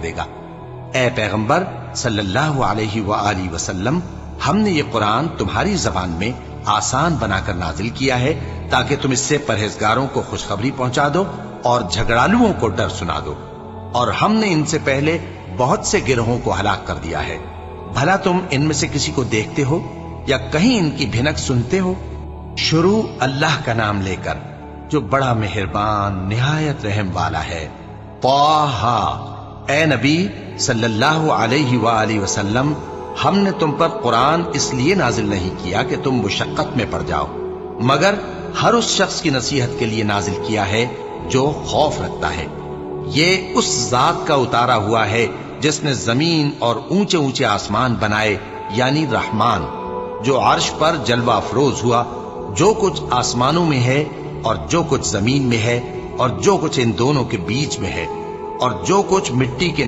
دے گا۔ اے پیغمبر صلی اللہ علیہ وآلہ وسلم، ہم نے یہ قرآن تمہاری زبان میں آسان بنا کر نازل کیا ہے تاکہ تم اس سے پرہیزگاروں کو خوشخبری پہنچا دو اور جھگڑالوؤں کو ڈر سنا دو، اور ہم نے ان سے پہلے بہت سے گروہوں کو ہلاک کر دیا ہے۔ بھلا تم ان میں سے کسی کو دیکھتے ہو یا کہیں ان کی بھنک سنتے ہو؟ شروع اللہ کا نام لے کر جو بڑا مہربان نہایت رحم والا ہے۔ طٰہٰ، اے نبی صلی اللہ علیہ وآلہ وسلم، ہم نے تم پر قرآن اس لیے نازل نہیں کیا کہ تم مشقت میں پڑ جاؤ، مگر ہر اس شخص کی نصیحت کے لیے نازل کیا ہے جو خوف رکھتا ہے۔ یہ اس ذات کا اتارا ہوا ہے جس نے زمین اور اونچے اونچے آسمان بنائے، یعنی رحمان، جو عرش پر جلوہ افروز ہوا۔ جو کچھ آسمانوں میں ہے اور جو کچھ زمین میں ہے اور جو کچھ ان دونوں کے بیچ میں ہے اور جو کچھ مٹی کے